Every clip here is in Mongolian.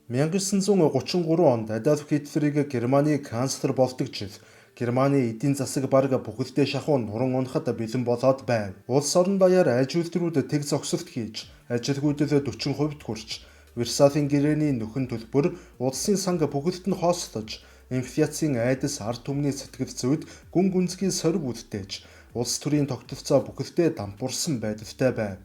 1933 онд Адольф Гитлерийг Германы канцлер болдог жил Германы эдийн засаг бараг бүхэлдээ шахуу нуран унахад бэлэн болоод байв. Улс орон даяар аж үйлдвэрүүд тэг зогсолт хийж, ажилгүйдэд 40% хүрч, Версалийн гэрээний нөхөн төлбөр улсын санг бүгдд нь хоослож, инфляцийн айдас ард түмний сэтгэл зүйд гүн гүнзгий сорив үлдээж, улс төрийн тогтолцоо бүгддээ дампуурсан байдалтай байв.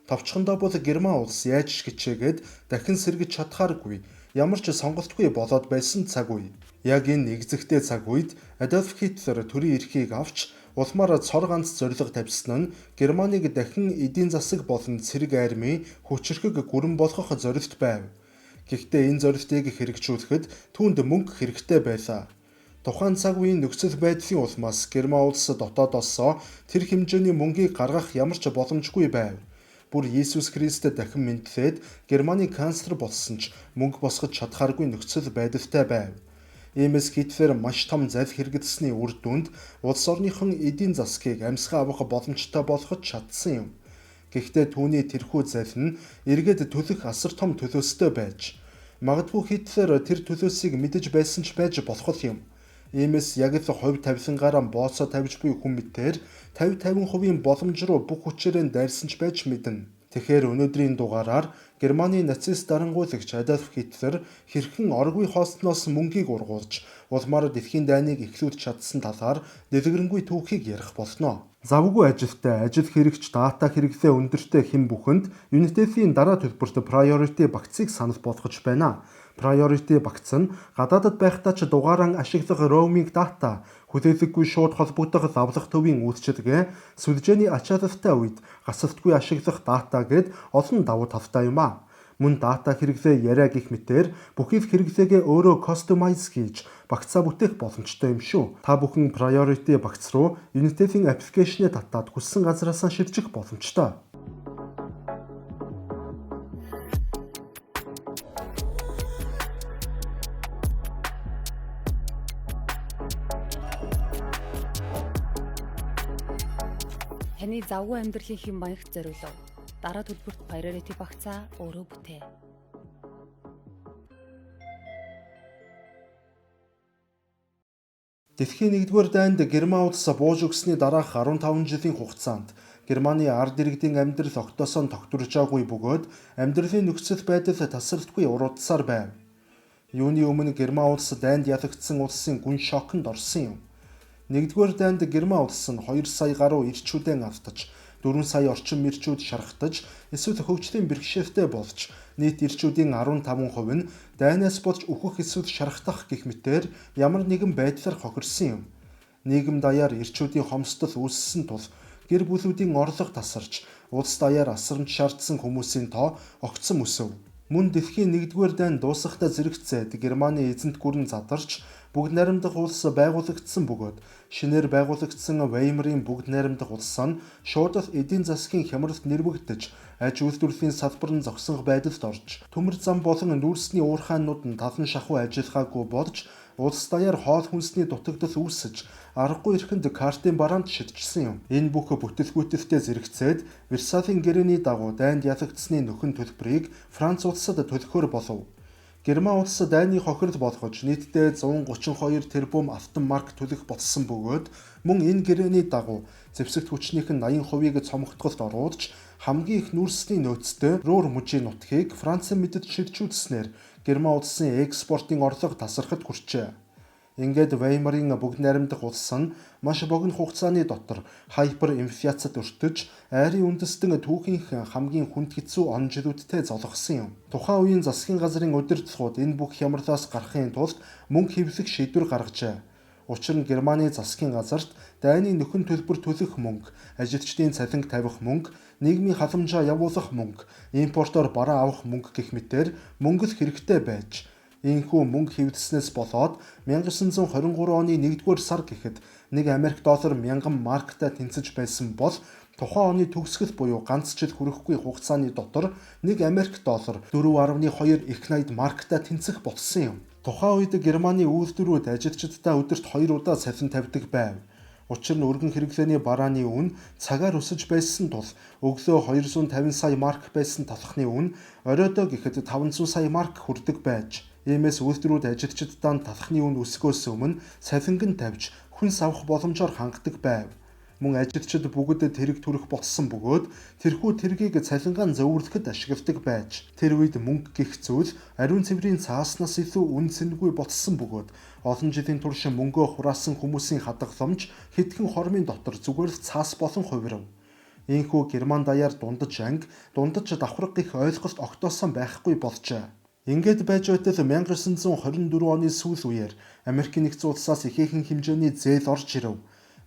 Товчхондоо бол Герман улс яаж ч хичээгээд дахин сэргэж чадхааргүй, ямар ч сонголтгүй болоод байсан цаг үе. Яг энэ нэгзэгтэй цаг үед Адольф Гитлер төрийн эрхийг авч улмаар цор ганц зорилго тавьсан нь Германыг дахин эдийн засаг болон цэрэг армийн хүчирхэг гүрэн болгох зорилт байв. Гэхдээ энэ зорилтыг хэрэгжүүлэхэд түүнд мөнгө хэрэгтэй байлаа. Тухайн цаг үеийн нөхцөл байдлын улмаас Герман улс дотоодосоо тэр хэмжээний мөнгийг гаргах ямар ч боломжгүй байв. Бүр Иесус Христэд дахин мэдлээд Германы канцлер болсон ч мөнгө босгож чадхааргүй нөхцөл байдалтай байв. Иймээс Гитлер маш том зав хэрэглэсний үр дүнд улс орныхон эдийн засгийг амьсгаа авах боломжтой болгож чадсан юм. Гэхдээ түүний тэрхүү зав нь эргээд төлөх асар том төлөөстэй байж, магадгүй Гитлер тэр төлөөсийг мэдэж байсан ч байж болох юм. Иймээс яг л хувь тавилангаараа бооцоо тавьж буй хүн мэтээр 50-50% боломж руу бүх хүчээрээ дайрсан ч байж мэднэ. Тэгэхээр өнөөдрийн дугаараар Германы нацист дарангуйлагч Адольф Гитлер хэрхэн оргүй хоосноос мөнгийг ургуулж, улмаар дэлхийн дайныг эхлүүлж чадсан талаар дэлгэрэнгүй түүхийг ярих болно. Завгүй ажилтай, ажил хэрэгч, дата хэрэглээ өндөртэй хэн бүхэнд UNICEF-ийн дараа төлбөрт priority багцыг санал болгож байна. Priority багц нь гадаадд байхдаа ч дугаараа ашиглах roaming data, хүлээлггүй шууд холбогдох лавлах төвийн үйлчилгээ, сүлжээний ачаалалтай үед гасалтгүй ашиглах data гэд олон давуу талтай юм а. Мөн дата хэрэглээ яриа гих мэтээр бүхий л хэрэглээгээ өөрөө customize хийж багцаа бүтээх боломжтой юм шүү. Та бүхэн priority багц руу UNICEF-ийн аппликейшнээ татаад хүссэн газараасаа шилжих боломжтой. Таны завгүй амьдралын хэм маягт зориулав. Дараа төлбөрт priority багцаа өөрөө бүтээ. Дэлхийн 1-р дайнд Герман улс бууж өгсөний дараах 15 жилийн хугацаанд Германы ард иргэдийн амьдрал огтосоо тогтворж байгаагүй бөгөөд амьдралын нөхцөл байдал тасралтгүй уруудсаар байв. Юуны өмнө Герман улс дайнд ялагдсан улсын гүн шоконд орсон юм. 1-р дайнд Герман улс нь 2 сая гаруй ирчүүдэн автаж, 4 сая орчим ирчүүд шархтаж, эсвэл хөгжлийн бэрхшээлтэй болж, нийт ирчүүдийн 15% нь дайнаас болж үхэх эсвэл шархтах гэх мэтээр ямар нэгэн байдлаар хохирсон юм. Нийгэм даяар ирчүүдийн хомсдол үүссэн тул гэр бүлүүдийн орлого тасарч, улс даяар асрамж шаардсан хүмүүсийн тоо огцом өсөв. Мөн дэлхийн 1-р дайн дуусахдаа зэрэгцээд Германы эзэнт гүрэн задарч, бүгд найрамдах улс байгуулагдсан бөгөөд шинээр байгуулагдсан Веймарын бүгд найрамдах улс нь шууд л эдийн засгийн хямралд нэрвэгдэж, аж үйлдвэрлэлийн салбар нь зогсох байдалд орж, төмөр зам болон нүүрсний уурхайнууд нь талан шахуу ажиллагаагүй болж, улс даяар хоол хүнсний дутагдал үүсэж, аргагүй эрхэнд картын бараанд шидчихсэн юм. Энэ бүх бүтэлгүйтэйтэй зэрэгцээд Версалийн гэрээний дагуу дайнд ялагдсны нөхөн төлбөрийг Франц улсад төлөхөөр болов. Герман улс дайны хохирол болгож нийтдээ 132 тэрбум алтан марк төлөх болсон бөгөөд мөн энэ гэрээний дагуу зэвсэгт хүчнийх нь 80%-ийг цомогтголд оруулж хамгийн их нүүрсний нөөцтэй Рур мужийн нутгийг Францын мэдэд шилжүүлснээр Герман улсын экспортын орлого тасархад хүрчээ. Ингээд Веймарын бүгд найрамдах улс нь маш богино хугацааны дотор хайпер-инфляцид өртөж, айрын үндэстэн түүхийнх хамгийн хүнд хэцүү он жилүүдтэй золгосон юм. Тухайн үеийн засгийн газрын удирдлагууд энэ бүх хямралаас гарахын тулд мөнгө хэвлэх шийдвэр гаргажээ. Учир нь Германы засгийн газарт дайны нөхөн төлбөр төлөх мөнгө, ажилчдын цалинг тавих мөнгө, нийгмийн халамжаа явуулах мөнгө, импортоор бараа авах мөнгө гэх мэтээр мөнгө л хэрэгтэй байж, ийхүү мөнгө хэвлэснээс болоод 1923 оны 1-р сар гэхэд 1 Америк доллар 1000 марктай тэнцэж байсан бол тухайн оны төгсгөл буюу ганц жил хүрэхгүй хугацааны дотор 1 Америк доллар 4.2 их найд марктай тэнцэх болсон юм. Тухайн үед Германы үйлдвэрүүд ажилчдаа өдөрт 2 удаа цалин тавьдаг байв. Учир нь өргөн хэрэглээний барааны үн цагаар өсөж байсан тул өглөө 250 сая марк байсан толхны үн оройдоо гэхэд 500 сая марк хүрдэг байж, иймээс үйлдвэрүүд ажилчид даанд талхны үн өсгөөс өмнө цалинган тавьж хүнс авах боломжоор хангадаг байв. Мөн ажилчид бүгд тэрэг төрөх болсон бөгөөд тэрхүү тэргийг цалингаан зөвөрлөхөд ашигладаг байж, тэр үед мөнгө гэх зүйл ариун цэврийн цааснаас илүү үн цэнэгүй болсон бөгөөд олон жилийн турш мөнгөө хураасан хүмүүсийн хадгаламж хэдхэн хормын дотор зүгээр л цаас болон хувирав. Ийхүү Герман даяар дундаж анги, дундаж давхраг гэх ойлголт огтоосон байхгүй болжээ. Ингээд байж байтал 1924 оны сүүл үеэр Америкийн нэгдсэн улсаас ихээхэн хэмжээний зээл орж ирэв.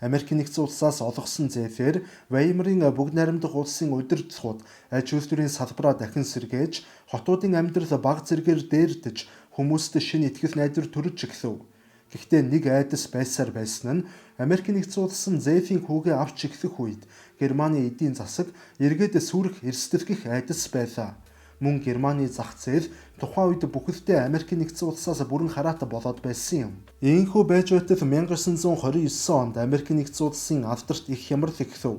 Америкийн нэгдсэн улсаас олгосон зээлээр Веймарын бүгд найрамдах улсын удирдлагууд аж үйлдвэрийн салбараа дахин сэргээж, хотуудын амьдрал бага зэргээр дээрдэж, хүмүүст шинэ итгэл найдвар төрж эхлэв. Гэхдээ нэг айдас байсаар байсан нь Америкийн нэгдсэн улсын зээлийн хүүгээ авч эхлэх үед Германы эдийн засаг эргээд сүрэх эрсдэлгэх айдас байлаа. Мөн Германы зах зээл тухайн үед бүхэлдээ Америкийн нэгдсэн улсаас бүрэн хараат болоод байсан юм. Ийхүү байж байтал 1929 онд Америкийн нэгдсэн улсын алдарт их хямрал эхлэв.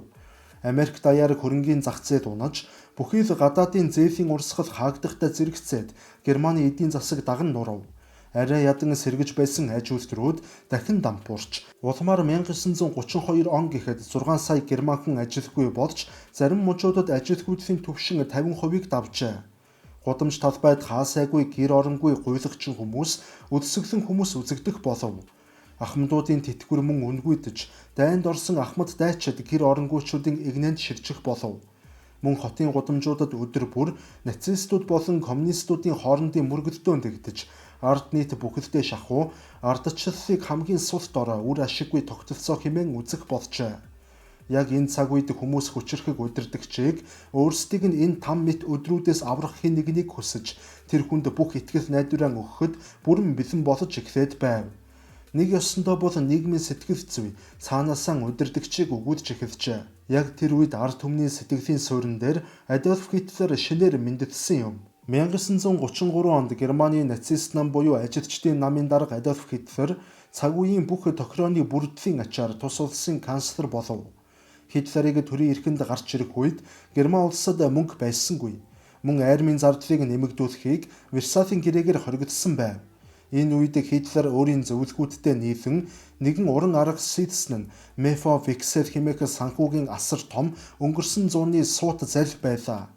Америк даяар хөрөнгийн зах зээл унаж, бүхий л гадаадын зээлийн урсгал хаагдахтай зэрэгцээд Германы эдийн засаг даган нурав. Арай ядан сэргэж байсан аж үйлдвэрүүд дахин дампуурч, улмаар 1932 он гэхэд 6 сая германхан ажилгүй болж, зарим мужуудад ажилгүйдлийн түвшин 50%-ийг давжээ. Гудамж талбайд хаасайгүй гэр оронгүй гуйлагчин хүмүүс, өдсөглөн хүмүүс үзэгдэх болов. Ахмадуудын тэтгэвэр мөн үнгүйдэж, дайнд орсон ахмад дайчид гэр оронгуйчуудын игнэнд ширжих болов. Мөн хотын гудамжуудад өдөр бүр нацистууд болон коммунистуудын хоорондын мөргөлдөөн дэгдэж, ард нийт бүхэлдээ шахуу, ардчлалыг хамгийн сул дорой үр ашиггүй тогтолцоо хэмээн үзэх болжээ. Яг энэ цаг үед хүмүүс хүчрхэг удирдагчийг өөрсдийг нь энэ там мэт өдрүүдээс аврахын нэгнийг хүсэж, тэр хүнд бүх итгэл найдвараа өгөхөд бүрэн бэлэн болж эхлээд байв. Нэг ёсондоо бол нийгмийн сэтгэл зүй цаанаасаа удирдагчийг өгүүлж эхэлжээ. Яг тэр үед ард түмний сэтгэлийн суурин дээр Адольф Гитлер шинээр мэндэтсэн юм. 1933 онд Германы нацист нам буюу ажилчдын намын дарга Адольф Гитлер цаг үеийн бүх тохирооны бүрдлийн ачаар тус улсын канцлер болов. Гитлерийг төрийн эрхэнд гарч ирэх үед Герман улсад мөнгө байсангүй. Мөн армийн зардлыг нэмэгдүүлэхийг Версалийн гэрээгээр хоригдсон байв. Энэ үед Гитлер өөрийн зөвлөгүүдтэй нийлэн нэгэн уран арга шийдсэн нь Мефо Виксел хэмээх санхүүгийн асар том өнгөрсөн зууны суут зал байлаа.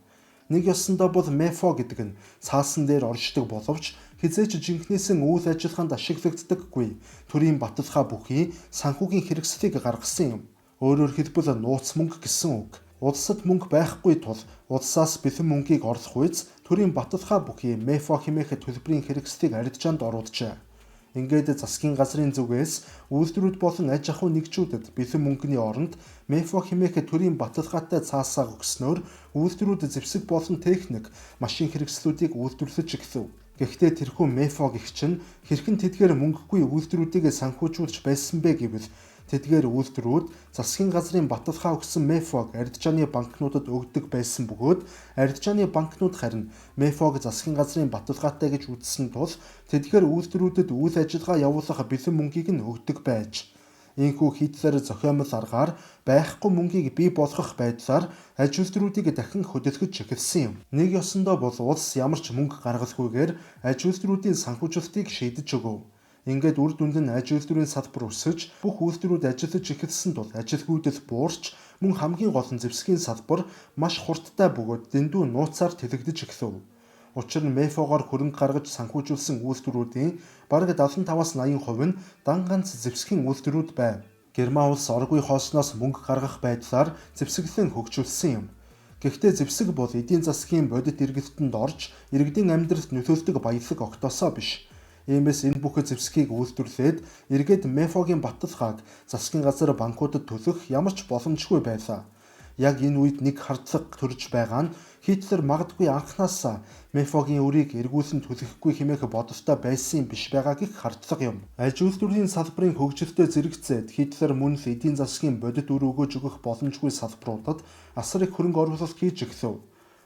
Нэг ёсондоо бол Мефо гэдэг нь цаасан дээр оршдог боловч хизээч жинхнээсэн үйл ажиллагаанд ашиглагддаггүй төрийн баталгаа бүхий санхүүгийн хэрэгслийг гаргасан юм. Өөрөөр хэлбэл нууц мөнгө гэсэн үг. Улсад мөнгө байхгүй тул улсаас бэлэн мөнгийг орлох үйс төрийн баталгаа бүхий Мефо хэмээх төлбөрийн хэрэгслийг арилжаанд оруулжээ. Ингээд засгийн газрын зүгээс үйлдвэрүүд болон аж ахуй нэгжүүдэд бэлэн мөнгөний оронд Мефо хэмээх төрийн баталгаатай цаасаа өгснөөр үйлдвэрүүд зэвсэг болон техник, машин хэрэгслүүдийг үйлдвэрлэж эхлэв. Гэхдээ тэрхүү Мефо гэх чинь хэрхэн тэдгээр мөнгөгүй үйлдвэрүүдийг санхүүжүүлж байсан бэ гэвэл тэдгээр үйлдвэрүүд засгийн газрын баталгаа өгсөн Мефог арилжааны банкнуудад өгдөг байсан бөгөөд арилжааны банкнууд харин Мефог засгийн газрын баталгаатай гэж үзсэн тул тэдгээр үйлдвэрүүдэд үйл ажиллагаа явуулах бэлэн мөнгийг нь өгдөг байж. Ийхүү Хитлер зохиомл аргаар байхгүй мөнгийг бий болгох байдлаар аж үйлдвэрүүдийг дахин хөдөлгөж эхэлсэн юм. Нэг ёсондоо бол улс ямар ч мөнгө гаргалгүйгээр аж үйлдвэрүүдийн санхүүжилтийг шийдэж өгөв. Ингээд үр дүнд нь аж үйлдвэрийн салбар өсөж, бүх үйлдвэрүүд ажиллаж эхэлсэн тул ажилгүйдэл буурч, мөн хамгийн гол нь зэвсгийн салбар маш хурдтай бөгөөд дэндүү нууцаар тэлэгдэж эхлэв. Учир нь Мефогоор хөрөнгө гаргаж санхүүжүүлсэн үйлдвэрүүдийн бараг 75-80% нь дан ганц зэвсгийн үйлдвэрүүд байв. Герман улс оргүй хоосноос мөнгө гаргах байдлаар зэвсэглэн хөгжүүлсэн юм. Гэхдээ зэвсэг бол эдийн засгийн бодит иргэдэнд орж, иргэдийн амьдралд нөлөөлдөг баялаг огтосоо биш. Иймээс энэ бүх зэвсгийг үйлдвэрлээд эргээд Мефогийн баталгааг засгийн газар банкудад төлөх ямар ч боломжгүй байлаа. Яг энэ үед нэг хардлага төрж байгаа нь Хитлер магадгүй анхнаасаа Мефогийн өрийг эргүүлэн төлөхгүй хэмээх бодолтой байсан юм биш байгаа гэх хардлага юм. Аж үйлдвэрийн салбарын хөгжилтэй зэрэгцээд Хитлер мөн л эдийн засгийн бодит үр өгөөж өгөх боломжгүй салбаруудад асар их хөрөнгө оруулалт хийж эхлэв.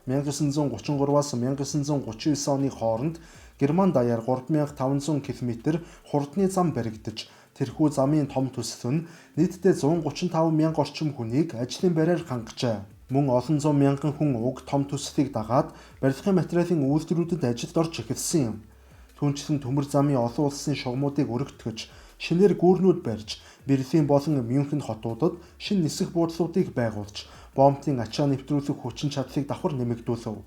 1933-аас 1939 оны хооронд Герман даяар 3500 км хурдны зам баригдаж, Тэрхүү замын том төсөл нь нийтдээ 135 мянга орчим хүнийг ажлын байраар хангажээ. Мөн олон зуун мянган хүн уг том төслийг дагаад барилгын материалын үйлдвэрүүдэд ажилд орж эхэлсэн юм. Түүнчлэн төмөр замын олон улсын шугамуудыг өргөтгөж, шинээр гүүрнүүд барьж, Берлин болон Мюнхен хотуудад шинэ нисэх буудлуудыг байгуулж, бомбын ачаа нэвтрүүлэх хүчин чадлыг давхар нэмэгдүүлв.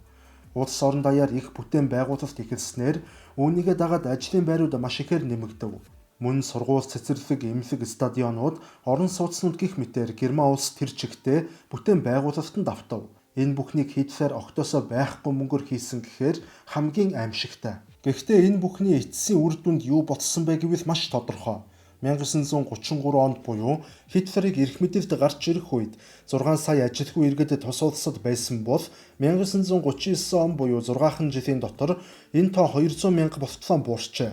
Улс орон даяар их бүтээн байгуулалт эхэлснээр үүнийгээ дагаад ажлын байрууд маш ихээр нэмэгдэв. Мөн сургууль цэцэрлэг, эмнэлэг стадионууд, орон сууцнууд гэх мэтээр Герман улс тэр чигтээ бүтээн байгуулалтанд автав. Энэ бүхнийг Хитлер огтосоо байхгүй мөнгөөр хийсэн гэхээр хамгийн аимшигтай. Гэхдээ энэ бүхний эцсийн үр дүнд юу болсон бэ гэвэл маш тодорхой. 1933 онд буюу Хитлерийг эрх мэдэлд гарч ирэх үед 6 сая ажилгүй иргэд тус улсад байсан бол 1939 он буюу 6 жилийн дотор энэ тоо 200 мянга болтлоо буурчээ.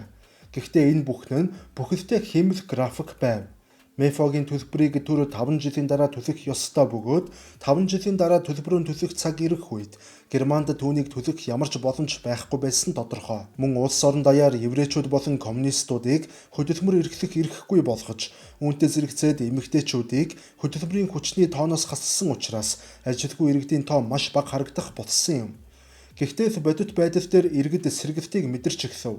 Гэхдээ энэ бүхэн нь бүхэлдээ хэмэл график байв. Мефогийн төлбөрийг түр 5 жилийн дараа төлөх ёстой бөгөөд 5 жилийн дараа төлбөрөөр төлөх цаг ирэх үед Германд түүнийг төлөх ямар ч боломж байхгүй байсан тодорхой. Мөн улс орон даяар еврейчүүд болон коммунистуудыг хөдөлмөр эрхлэх эрхгүй болгож, үүнтэй зэрэгцээд эмэгтэйчүүдийг хөдөлмөрийн хүчний тооноос хассан учраас ажилгүй иргэдийн тоо маш бага харагдах болсон юм. Гэхдээ бодит байдал дээр иргэд сэргэлтийг мэдэрч эхлэв.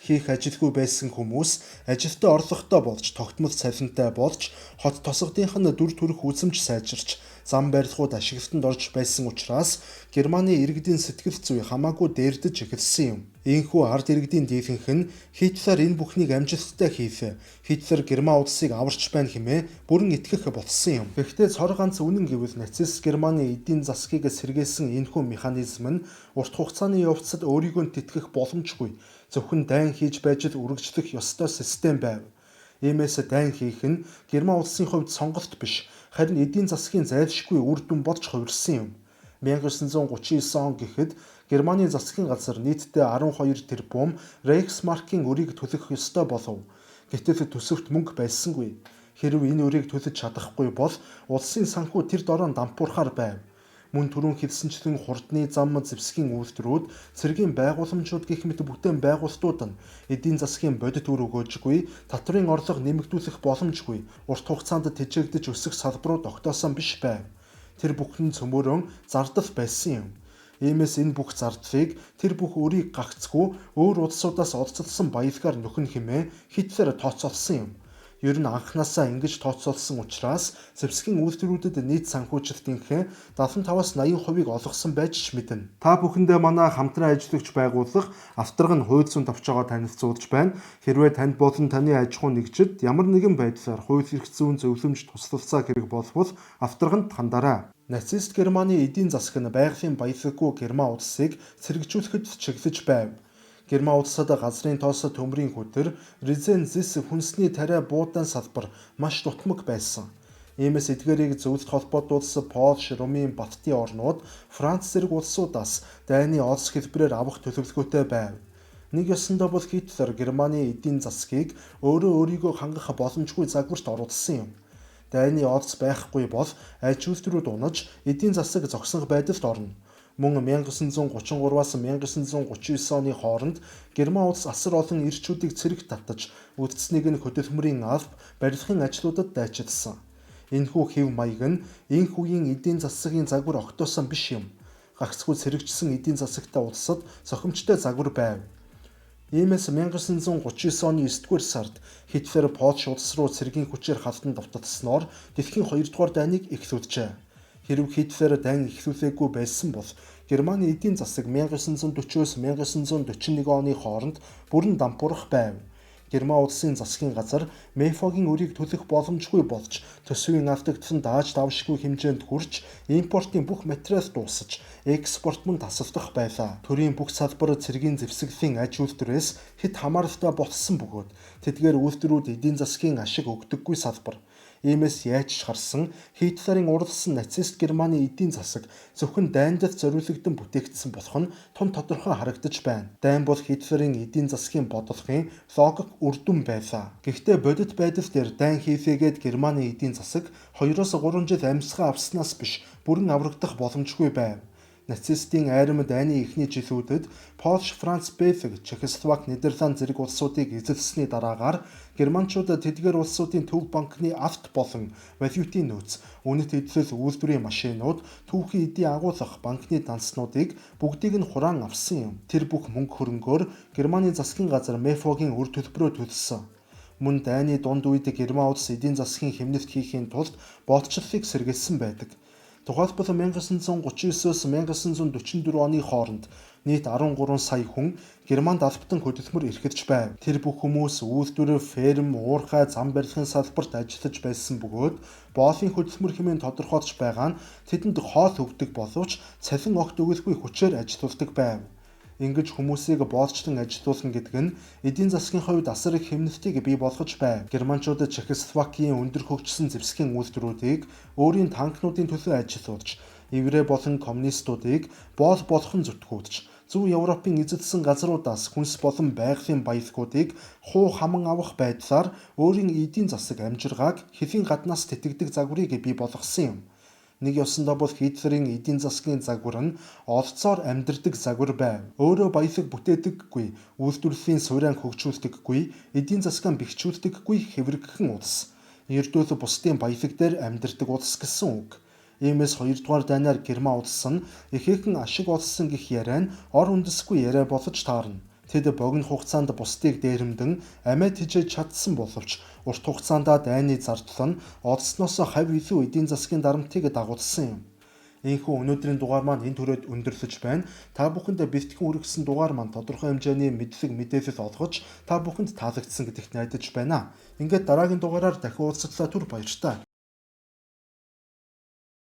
Хийх ажилгүй байсан хүмүүс ажилдаа орлоготой болж, тогтмол цалинтай болж, хот тосгодынх нь дүр төрх үзэмж сайжирч, зам барилгууд ашиглалтанд орж байсан учраас Германы иргэдийн сэтгэл зүй хамаагүй дээрдэж эхэлсэн юм. Ийхүү ард иргэдийн дийлэнх нь Хитлер энэ бүхнийг амжилттай хийв. Хитлер Герман улсыг аварч байна хэмээн бүрэн итгэх болсон юм. Гэхдээ цор ганц үнэн гэвэл нацист Германы эдийн засгийг сэргээсэн энэхүү механизм нь урт хугацааны явцад өөрийгөө тэтгэх боломжгүй. Зөвхөн дайн хийж байж л үргэлжлэх ёстой систем байв. Иймээс дайн хийх нь Герман улсын хувьд сонголт биш, харин эдийн засгийн зайлшгүй үр дүн болж хувирсан юм. 1939 он гэхэд Германы засгийн газар нийтдээ 12 тэрбум Рейхсмаркийн өрийг төлөх ёстой болов. Гэтэл төсөвт мөнгө байсангүй. Хэрв энэ өрийг төлөж чадахгүй бол улсын санхүү тэр дороо дампуурхаар байв. Мөн түрүүн хэлсэнчлэн хурдны зам зэвсгийн үйлдвэрүүд, цэргийн байгууламжууд гэх мэт бүтээн байгуулалтууд нь эдийн засгийн бодит үр өгөөжгүй, татврын орлого нэмэгдүүлэх боломжгүй, урт хугацаанд тэжээгдэж өсөх салбарууд огтоосон биш байв. Тэр бүхэн цөмөөрөн зардал байсан юм. Иймээс энэ бүх зардлыг тэр бүх өрийг гагцгүй өөр улсуудаас олзлсон баялгаар нөхөн хэмээн Хитлер тооцоолсон юм. Ер нь анхнаасаа ингэж тооцоолсон учраас зэвсгийн үйлдвэрүүдэд нийт санхүүжилтийнхээ 75-аас 80% олгосон байж ч мэднэ. Та бүхэндээ манай хамтран ажиллагч байгууллага авторгын хууль зүйн товчоогоо танилцуулж байна. Хэрвээ танд болон таны аж ахуй нэгжид ямар нэгэн байдлаар хууль эрх зүйн зөвлөмж туслалцаа хэрэг болвол авторганд хандаарай. Нацист Германы эдийн засаг нь байгалийн баялаггүй Герман улсыг цэрэгжүүлэхэд чиглэж байв. Герман улсад газрын тоос төмрийн хөтөр, резен зис хүнсний тариа буудан салбар маш дутмаг байсан. Иймээс эдгээрийг зөвлөлт холбоотуулсан Польш, Румын, Балтийн орнууд Франц зэрэг улсуудаас дайны олс хэлбэрээр авах төлөвлөгөөтэй байв. Нэг ёсондоо бол Хитлер Германы эдийн засгийг өөрийгөө хангах боломжгүй загварт оруулсан юм. Дайны олс байхгүй бол аж үйлдвэрүүд унаж эдийн засаг зогсох байдалд орно. Мөн 1933-аас 1939 оны хооронд Герман улс асар олон ирчүүдийг цэрэгт татаж, үлдсэнийг нь хөдөлмөрийн алба, барилгын ажлуудад дайчилсан. Энэхүү хэв маяг нь энх үеийн эдийн засгийн загвар огтоосон биш юм. Гагцхүү цэрэгчсэн эдийн засагтай улсад цохимжтой загвар байв. Иймээс 1939 оны 9-р сард Хитлер Польш улс руу цэргийн хүчээр халдан давтагдсаноор дэлхийн 2-р дайныг эхлүүлжээ. Хэрв Хитлер дайн эхлүүлээгүй байсан бол Германы эдийн засаг 1940-с 1941 оны хооронд бүрэн дампуурах байв. Герман улсын засгийн газар Мефогийн өрийг төлөх боломжгүй болж, төсвийн алдагдлан дааж давшгүй хэмжээнд хүрч, импортын бүх материал дуусаж, экспорт мөн тасалдах байлаа. Төрийн бүх салбар цэргийн зэвсгэлийн аж үйлдвэрээс хэд хамааралтай болсон бөгөөд тэдгээр үйлдвэрүүд эдийн засгийн ашиг өгдөггүй салбар. Иймээс яаж ч харсан Хитлерийн уралсан нацист Германы эдийн засаг зөвхөн дайндад зориулагдсан бүтээгдсэн болох нь тун тодорхой харагдаж байна. Дайн бол Хитлерийн эдийн засгийн бодлогын логик үр дүн байлаа. Гэхдээ бодит байдал дээр дайн хийлээгээд Германы эдийн засаг 2-3 жил амьсгаа авснаас биш бүрэн аврагдах боломжгүй байв. Нацистийн айрам дайны эхний жилүүдэд Польш, Франц, Бельги, Чехословак, Нидерланд зэрэг улсуудыг эзэлсэний дараагаар германчууд тэдгээр улсуудын төв банкны авт болон валютын нөөц, үнэт эдлэл үйлдвэрийн машинууд, түүхийн эдийн агуулгах банкны данснуудыг бүгдийг нь хураан авсан юм. Тэр бүх мөнгө хөрөнгөөр Германы засгийн газар Мефогийн үр төлбөрөө төлсөн. Мөн дайны дунд үед Герман улс эдийн засгийн хэмнэлт хийхийн тулд болтчлалыг сэргээсэн байдаг. Тухайлбал 1939-с 1944 оны хооронд нийт 13 сая хүн Германд албатан хөдөлмөр эрхэлж байв. Тэр бүх хүмүүс үйлдвэр, ферм, уурхай, зам барилгын салбарт ажиллаж байсан бөгөөд боолын хөдөлмөр хэмээн тодорхойлж байгаа нь тэдэнд хоол өгдөг боловч цалин огт өгөлгүй хүчээр ажилуулдаг байв. Ингэж хүмүүсийг боолчлон ажилуулна гэдэг нь эдийн засгийн хувьд асар их хэмнэлтийг бий болгож байв. Германчууд Чехословакийн өндөр хөгжсөн зэвсгийн үйлдвэрүүдийг өөрийн танкнуудын төлөө ажилуулж, еврей болон коммунистуудыг боол болгон зүтгүүлж, Зөв Европын эзэлсэн газруудаас хүнс болон байгалийн баялагуудыг хуу хаман авах байдлаар өөрийн эдийн засаг амжиргааг хэлийн гаднаас тэтгэдэг загварыг бий болгосон юм. Нэг ёсондоо бол Хитлерийн эдийн засгийн загвар нь олцоор амьдардаг загвар байв. Өөрөө баялаг бүтээдэггүй, үйлдвэрлэлийн суурин хөгжүүлдэггүй, эдийн засгаа бэхжүүлдэггүй хэврэгхэн улс. Ердөө л бусдын баялаг дээр амьдардаг улс гэсэн үг. Иймээс 2 дугаар дайнаар Герман улс нь ихээхэн ашиг олсон гэх яриа нь ор үндэсгүй яриа болж таарна. Тэд богино хугацаанд бусдыг дээрэмдэн амиа тижээж чадсан боловч урт хугацаанд дайны зардал нь олсноос хавь илүү эдийн засгийн дарамтыг дагуулсан юм. Ийхүү өнөөдрийн дугаар маань энэ төрөйд өндөрлөж байна. Та бүхэнд бэлтгэн хүргэсэн дугаар маань тодорхой хэмжээний мэдлэг мэдээлэл олгож та бүхэнд таалагдсан гэдэгт найдаж байна. Ингээд дараагийн дугаараар дахин уулзлаа түр баяртай.